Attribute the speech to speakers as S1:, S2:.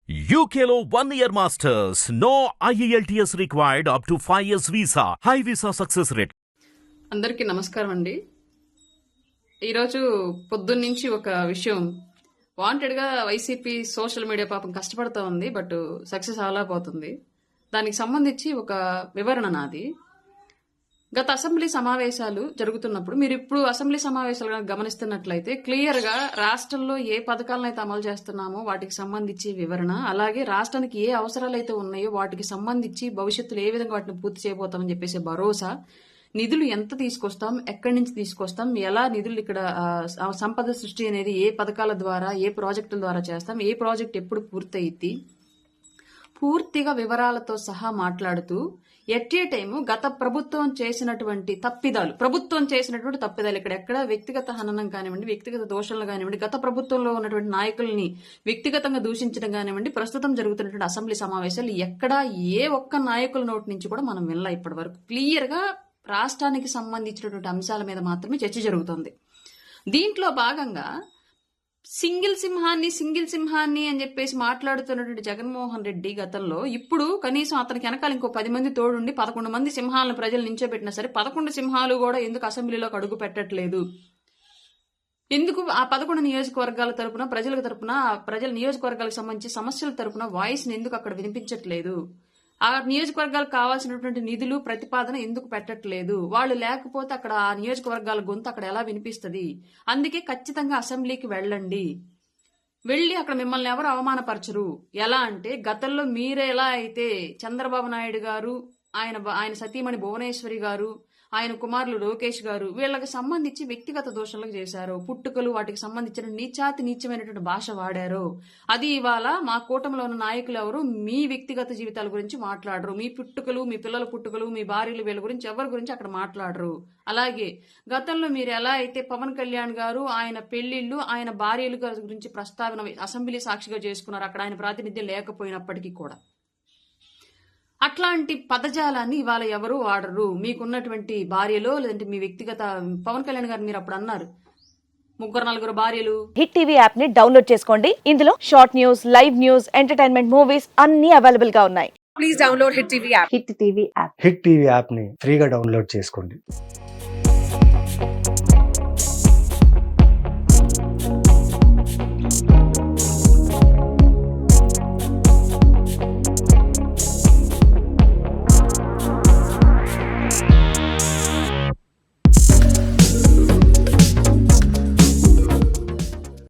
S1: UKLO 1 year masters. No IELTS required up to 5 years visa. High visa success rate.
S2: అందరికీ నమస్కారం అండి. ఈరోజు పొద్దున్నుంచి ఒక విషయం వాంటెడ్గా వైసీపీ సోషల్ మీడియా పాపం కష్టపడుతూ ఉంది, బట్ సక్సెస్ అవ్వలేకపోతుంది. దానికి సంబంధించి ఒక వివరణ నాది. గత అసెంబ్లీ సమావేశాలు జరుగుతున్నప్పుడు మీరు ఇప్పుడు అసెంబ్లీ సమావేశాలు గమనిస్తున్నట్లయితే క్లియర్గా రాష్ట్రంలో ఏ పథకాలను అయితే అమలు చేస్తున్నామో వాటికి సంబంధించి వివరణ, అలాగే రాష్ట్రానికి ఏ అవసరాలు అయితే ఉన్నాయో వాటికి సంబంధించి భవిష్యత్తులో ఏ విధంగా వాటిని పూర్తి చేయబోతామని చెప్పేసి భరోసా, నిధులు ఎంత తీసుకొస్తాం, ఎక్కడి నుంచి తీసుకొస్తాం, ఎలా నిధులు ఇక్కడ సంపద సృష్టి అనేది ఏ పథకాల ద్వారా ఏ ప్రాజెక్టుల ద్వారా చేస్తాం, ఏ ప్రాజెక్ట్ ఎప్పుడు పూర్తయిద్ది, పూర్తిగా వివరాలతో సహా మాట్లాడుతూ ఎట్ ఏ టైము గత ప్రభుత్వం చేసినటువంటి తప్పిదాలు ఇక్కడెక్కడ వ్యక్తిగత హననం కానివ్వండి, వ్యక్తిగత దోషాలు కానివ్వండి, గత ప్రభుత్వంలో ఉన్నటువంటి నాయకుల్ని వ్యక్తిగతంగా దూషించడం కానివ్వండి, ప్రస్తుతం జరుగుతున్నటువంటి అసెంబ్లీ సమావేశాలు ఎక్కడా ఏ ఒక్క నాయకుల నోటి నుంచి కూడా మనం వినలా. ఇప్పటి వరకు క్లియర్ గా రాష్ట్రానికి సంబంధించినటువంటి అంశాల మీద మాత్రమే చర్చ జరుగుతుంది. దీంట్లో భాగంగా సింగిల్ సింహాన్ని అని చెప్పేసి మాట్లాడుతున్నటువంటి జగన్మోహన్ రెడ్డి గతంలో ఇప్పుడు కనీసం అతనికి వెనకాల ఇంకో 10 మంది తోడుండి 11 మంది సింహాలను ప్రజలు నించోబెట్టినా సరే 11 సింహాలు కూడా ఎందుకు అసెంబ్లీలోకి అడుగు పెట్టట్లేదు? ఎందుకు ఆ 11 నియోజకవర్గాల తరపున ప్రజల నియోజకవర్గాలకు సంబంధించి సమస్యల తరపున వాయిస్ ని ఎందుకు అక్కడ వినిపించట్లేదు? ఆ నియోజకవర్గాలకు కావాల్సినటువంటి నిధులు ప్రతిపాదన ఎందుకు పెట్టట్లేదు? వాళ్ళు లేకపోతే అక్కడ ఆ నియోజకవర్గాల గొంతు అక్కడ ఎలా వినిపిస్తుంది? అందుకే ఖచ్చితంగా అసెంబ్లీకి వెళ్ళి అక్కడ మిమ్మల్ని ఎవరు అవమానపరచరు. ఎలా అంటే గతంలో మీరే ఎలా అయితే చంద్రబాబు నాయుడు గారు, ఆయన సతీమణి భువనేశ్వరి గారు, ఆయన కుమారులు లోకేష్ గారు వీళ్ళకి సంబంధించి వ్యక్తిగత దోషాలకు చేశారు, పుట్టుకలు వాటికి సంబంధించిన నీచమైనటువంటి భాష వాడారు. అది ఇవాళ మా కూటమిలో ఉన్న నాయకులు ఎవరు మీ వ్యక్తిగత జీవితాల గురించి మాట్లాడరు. మీ పుట్టుకలు, మీ పిల్లల పుట్టుకలు, మీ భార్యలు వీళ్ళ గురించి ఎవరి గురించి అక్కడ మాట్లాడరు. అలాగే గతంలో మీరు ఎలా అయితే పవన్ కళ్యాణ్ గారు ఆయన పెళ్లిళ్ళు, ఆయన భార్యల గురించి ప్రస్తావన అసెంబ్లీ సాక్షిగా చేసుకున్నారు, అక్కడ ఆయన ప్రాతినిధ్యం లేకపోయినప్పటికీ కూడా అట్లాంటి పదజాలాన్ని ఇవాళ ఎవరు వాడరు. మీకున్నటువంటి భార్యలో లేదంటే మీ వ్యక్తిగత పవన్ కళ్యాణ్ గారు మీరు అప్పుడు అన్నారు 3-4 భార్యలు.
S3: హిట్ టీవీ యాప్ ని డౌన్లోడ్ చేసుకోండి. ఇందులో short news, live news, entertainment movies అన్ని అవైలబుల్ గా ఉన్నాయి. Please download hit TV app.
S4: Hit TV app ని ఫ్రీగా డౌన్లోడ్ చేసుకోండి.